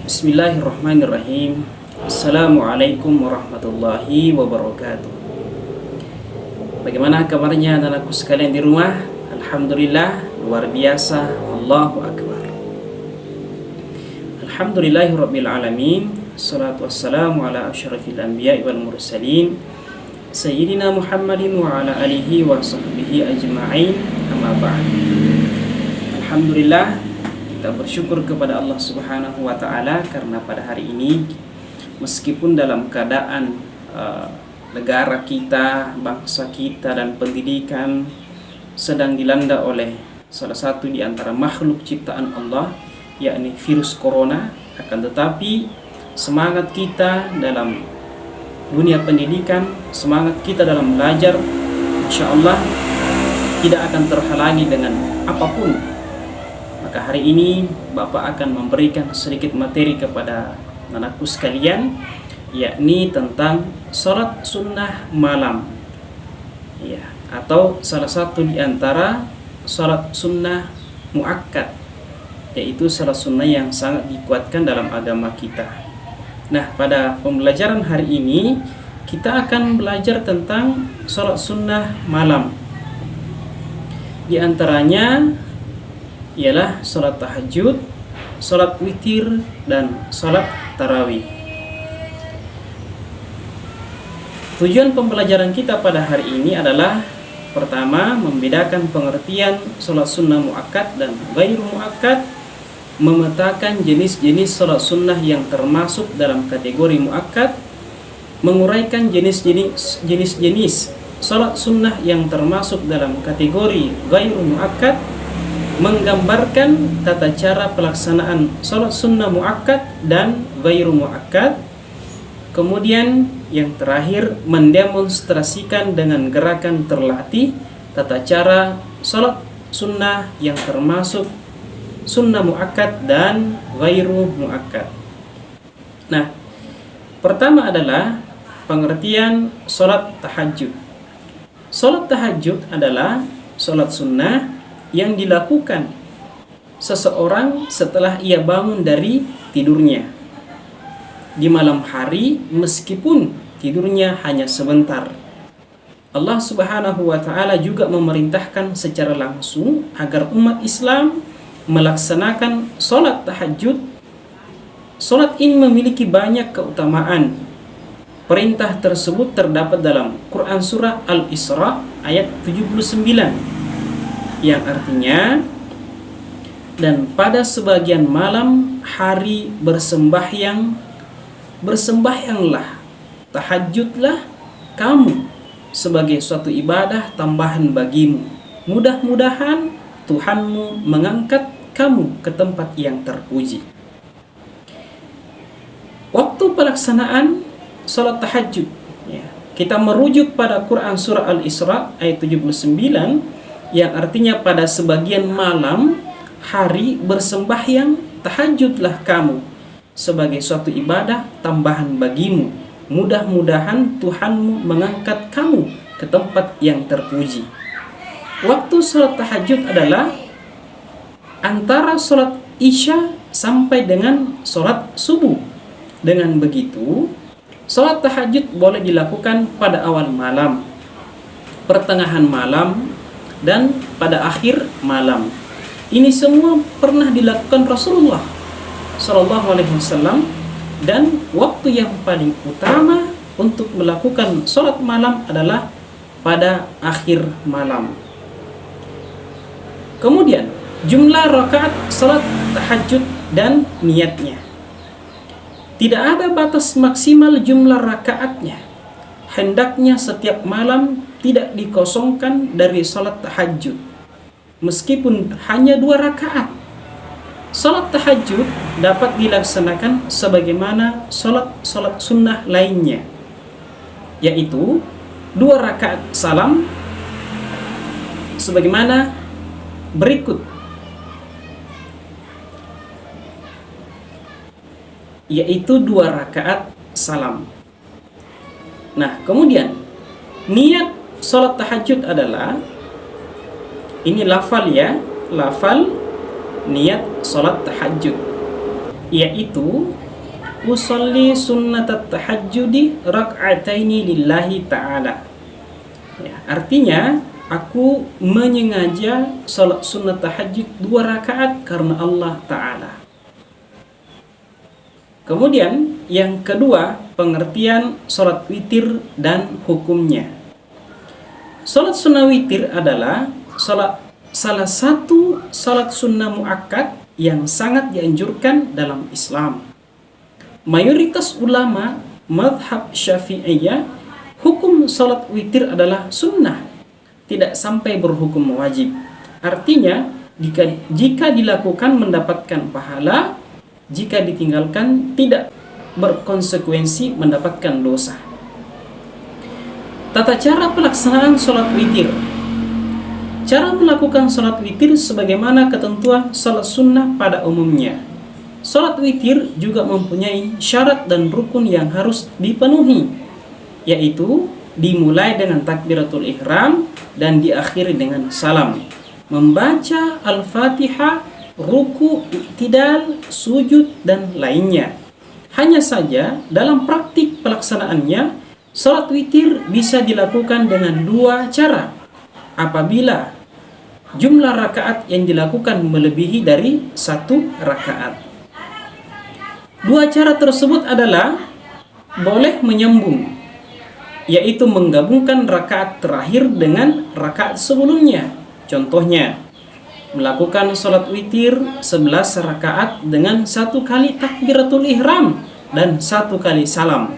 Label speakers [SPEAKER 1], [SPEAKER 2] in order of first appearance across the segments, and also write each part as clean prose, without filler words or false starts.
[SPEAKER 1] Bismillahirrahmanirrahim. Assalamualaikum warahmatullahi wabarakatuh. Bagaimana kabarnya anak-anakku sekalian di rumah? Alhamdulillah, luar biasa. Allahu Akbar. Alhamdulillahirabbil alamin. Salatu wassalamu ala asyrafil anbiya'i wal mursalin Sayyidina Muhammadin wa ala alihi wa sahbihi ajma'in. Amma ba'd. Alhamdulillah, kita bersyukur kepada Allah Subhanahu wa taala karena pada hari ini meskipun dalam keadaan negara kita, bangsa kita dan pendidikan sedang dilanda oleh salah satu di antara makhluk ciptaan Allah, yakni virus corona, akan tetapi semangat kita dalam dunia pendidikan, semangat kita dalam belajar, insyaallah tidak akan terhalangi dengan apapun. Maka hari ini Bapak akan memberikan sedikit materi kepada anakku sekalian, yakni tentang sholat sunnah malam, ya, atau salah satu di antara sholat sunnah muakkad, yaitu sholat sunnah yang sangat dikuatkan dalam agama kita. Nah, pada pembelajaran hari ini kita akan belajar tentang sholat sunnah malam. Di antaranya ialah sholat tahajud, sholat witir, dan sholat tarawih. Tujuan pembelajaran kita pada hari ini adalah pertama, membedakan pengertian sholat sunnah muakkad dan ghairu muakkad, memetakan jenis-jenis sholat sunnah yang termasuk dalam kategori muakkad, menguraikan jenis-jenis sholat sunnah yang termasuk dalam kategori ghairu muakkad, menggambarkan tata cara pelaksanaan sholat sunnah muakkad dan ghairu muakkad. Kemudian yang terakhir, mendemonstrasikan dengan gerakan terlatih tata cara sholat sunnah yang termasuk sunnah muakkad dan ghairu muakkad. Nah, pertama adalah pengertian sholat tahajud. Sholat tahajud adalah sholat sunnah yang dilakukan seseorang setelah ia bangun dari tidurnya di malam hari, meskipun tidurnya hanya sebentar. Allah Subhanahu wa taala juga memerintahkan secara langsung agar umat Islam melaksanakan sholat tahajud. Sholat ini memiliki banyak keutamaan. Perintah tersebut terdapat dalam Quran surah Al-Isra ayat 79, yang artinya, dan pada sebagian malam hari bersembahyanglah, tahajudlah kamu sebagai suatu ibadah tambahan bagimu. Mudah-mudahan Tuhanmu mengangkat kamu ke tempat yang terpuji. Waktu pelaksanaan sholat tahajud, ya, kita merujuk pada Quran surah Al-Isra ayat 79, yang artinya pada sebagian malam hari bersembahyang, tahajudlah kamu sebagai suatu ibadah tambahan bagimu. Mudah-mudahan Tuhanmu mengangkat kamu ke tempat yang terpuji. Waktu sholat tahajud adalah antara sholat isya sampai dengan sholat subuh. Dengan begitu, sholat tahajud boleh dilakukan pada awal malam, pertengahan malam, dan pada akhir malam. Ini semua pernah dilakukan Rasulullah Sallallahu Alaihi Wasallam, dan waktu yang paling utama untuk melakukan sholat malam adalah pada akhir malam. Kemudian jumlah rakaat sholat tahajud dan niatnya. Tidak ada batas maksimal jumlah rakaatnya. Hendaknya setiap malam tidak dikosongkan dari sholat tahajud, meskipun hanya 2 rakaat. Sholat tahajud dapat dilaksanakan sebagaimana sholat sunnah lainnya, yaitu 2 rakaat salam sebagaimana berikut, yaitu 2 rakaat salam. Nah, kemudian niat sholat tahajud adalah, ini lafal ya, lafal niat sholat tahajud. yaitu usolli sunnatat tahajjudi rak'ataini lillahi ta'ala. Ya, artinya aku menyengaja salat sunnat tahajud 2 rakaat karena Allah Ta'ala. Kemudian yang kedua, pengertian salat witir dan hukumnya. Salat sunnah witir adalah salah satu salat sunnah muakkad yang sangat dianjurkan dalam Islam. Mayoritas ulama madhab Syafi'iyah hukum salat witir adalah sunnah, tidak sampai berhukum wajib. Artinya jika dilakukan mendapatkan pahala, jika ditinggalkan tidak berkonsekuensi mendapatkan dosa. Tata cara pelaksanaan salat witir. Cara melakukan salat witir sebagaimana ketentuan salat sunnah pada umumnya. Salat witir juga mempunyai syarat dan rukun yang harus dipenuhi, yaitu dimulai dengan takbiratul ihram dan diakhiri dengan salam, membaca Al-Fatihah, ruku, i'tidal, sujud, dan lainnya. Hanya saja dalam praktik pelaksanaannya, salat witir bisa dilakukan dengan 2 cara apabila jumlah rakaat yang dilakukan melebihi dari 1 rakaat. 2 cara tersebut adalah boleh menyambung, yaitu menggabungkan rakaat terakhir dengan rakaat sebelumnya. Contohnya, melakukan salat witir 11 rakaat dengan 1 kali takbiratul ihram dan 1 kali salam.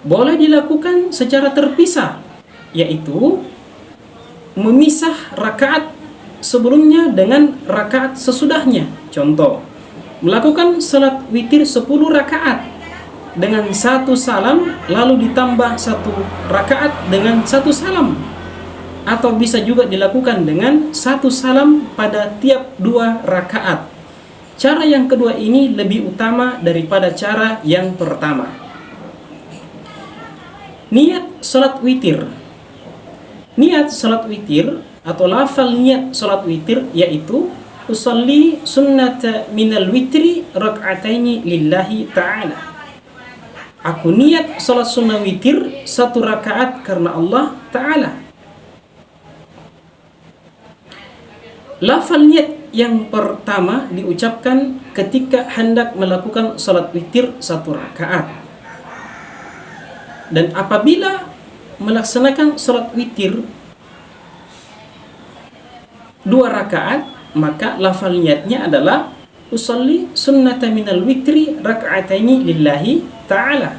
[SPEAKER 1] Boleh dilakukan secara terpisah, yaitu memisah rakaat sebelumnya dengan rakaat sesudahnya. Contoh, melakukan salat witir 10 rakaat dengan 1 salam, lalu ditambah 1 rakaat dengan 1 salam. Atau bisa juga dilakukan dengan 1 salam pada tiap 2 rakaat. Cara yang kedua ini lebih utama daripada cara yang pertama. Niat salat witir. Niat salat witir atau lafal niat salat witir yaitu usolli sunnata minal witri rak'ataini lillahi ta'ala. Aku niat salat sunnah witir 1 rakaat karena Allah Ta'ala. Lafal niat yang pertama diucapkan ketika hendak melakukan salat witir 1 rakaat. Dan apabila melaksanakan salat witir 2 rakaat, maka lafal niatnya adalah usolli sunnata minal witri rak'ataini lillahi ta'ala.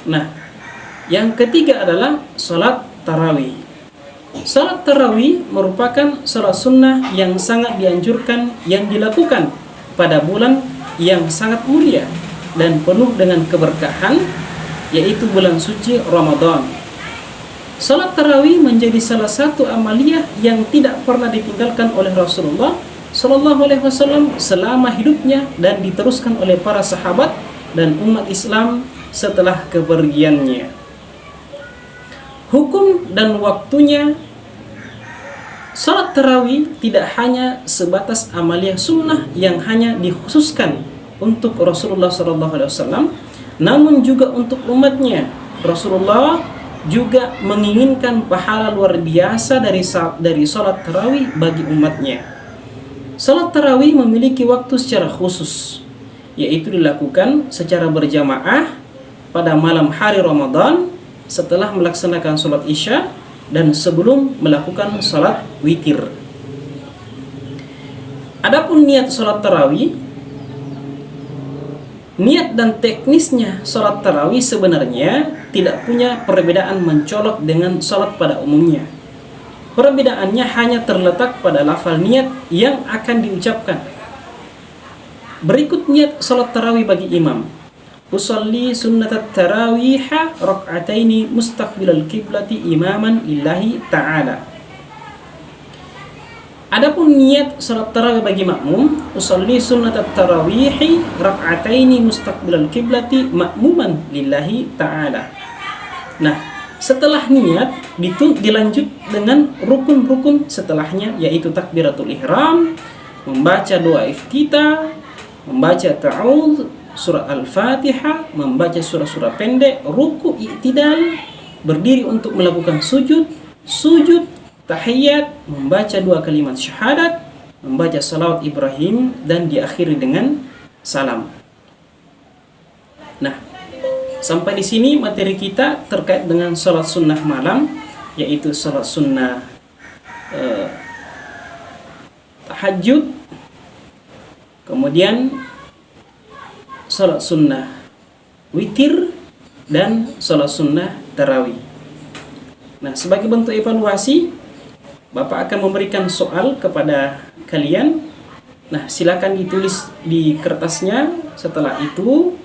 [SPEAKER 1] Nah, yang ketiga adalah salat tarawih. Salat tarawih merupakan salat sunnah yang sangat dianjurkan yang dilakukan pada bulan yang sangat mulia dan penuh dengan keberkahan, yaitu bulan suci Ramadan. Salat tarawih menjadi salah satu amaliyah yang tidak pernah ditinggalkan oleh Rasulullah Sallallahu Alaihi Wasallam selama hidupnya dan diteruskan oleh para sahabat dan umat Islam setelah kepergiannya. Hukum dan waktunya. Salat tarawih tidak hanya sebatas amaliyah sunnah yang hanya dikhususkan untuk Rasulullah Sallallahu Alaihi Wasallam, namun juga untuk umatnya. Rasulullah juga menginginkan pahala luar biasa dari salat tarawih bagi umatnya. Salat tarawih memiliki waktu secara khusus, yaitu dilakukan secara berjamaah pada malam hari Ramadan setelah melaksanakan salat Isya dan sebelum melakukan salat witir. Adapun niat salat tarawih, niat dan teknisnya salat tarawih sebenarnya tidak punya perbedaan mencolok dengan salat pada umumnya. Perbedaannya hanya terletak pada lafal niat yang akan diucapkan. Berikut niat salat tarawih bagi imam. Usolli sunnatat tarawiha rak'ataini mustaqbilal qiblati imaman lillahi ta'ala. Adapun niat salat tarawih bagi makmum, usolli sunnatat tarawihi rak'ataini mustaqbilal qiblati makmuman lillahi ta'ala. Nah, setelah niat dilanjut dengan rukun-rukun setelahnya, yaitu takbiratul ihram, membaca doa iftitah, membaca ta'awudz, surah Al-Fatihah, membaca surah-surah pendek, ruku, i'tidal, berdiri untuk melakukan sujud, tahiyat, membaca 2 kalimat syahadat, membaca salawat Ibrahim, dan diakhiri dengan salam. Nah, sampai di sini materi kita terkait dengan salat sunnah malam, yaitu salat sunnah tahajud, kemudian salat sunnah witir, dan salat sunnah tarawih. Nah, sebagai bentuk evaluasi, Bapak akan memberikan soal kepada kalian. Nah, silakan ditulis di kertasnya. Setelah itu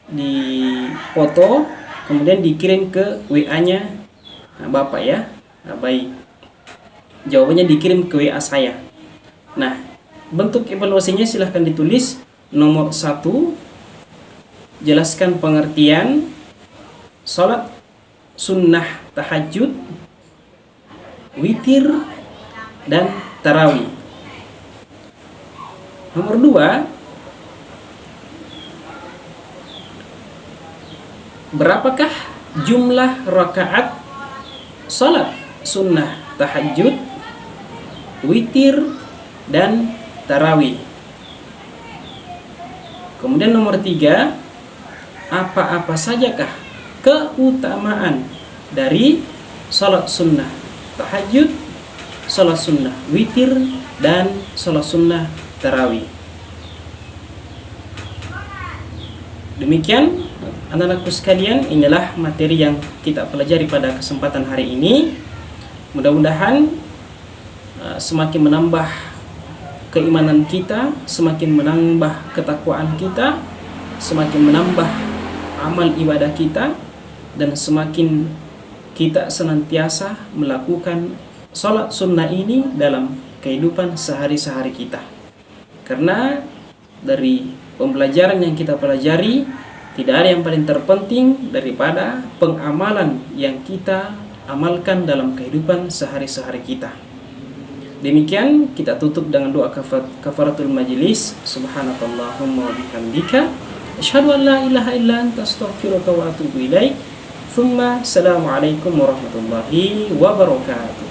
[SPEAKER 1] dipoto, kemudian dikirim ke WA-nya Bapak ya. Nah, baik. Jawabannya dikirim ke WA saya. Nah, bentuk evaluasinya silahkan ditulis. Nomor 1, jelaskan pengertian salat sunnah tahajud, witir, dan tarawih. Nomor 2, berapakah jumlah rakaat salat sunnah tahajud, witir, dan tarawih? Kemudian nomor 3, apa-apa sajakah keutamaan dari salat sunnah tahajud, salat sunnah witir, dan salat sunnah tarawih? Demikian anak-anakku sekalian, inilah materi yang kita pelajari pada kesempatan hari ini. Mudah-mudahan semakin menambah keimanan kita, semakin menambah ketakwaan kita, semakin menambah amal ibadah kita, dan semakin kita senantiasa melakukan salat sunnah ini dalam kehidupan sehari-hari kita. Karena dari pembelajaran yang kita pelajari, tidak ada yang paling terpenting daripada pengamalan yang kita amalkan dalam kehidupan sehari-hari kita. Demikian kita tutup dengan doa kafaratul majlis. Subhanakallahumma wa bihamdika asyhadu an la ilaha illa anta astaghfiruka wa atubu ilaik. Tsumma assalamualaikum warahmatullahi wabarakatuh.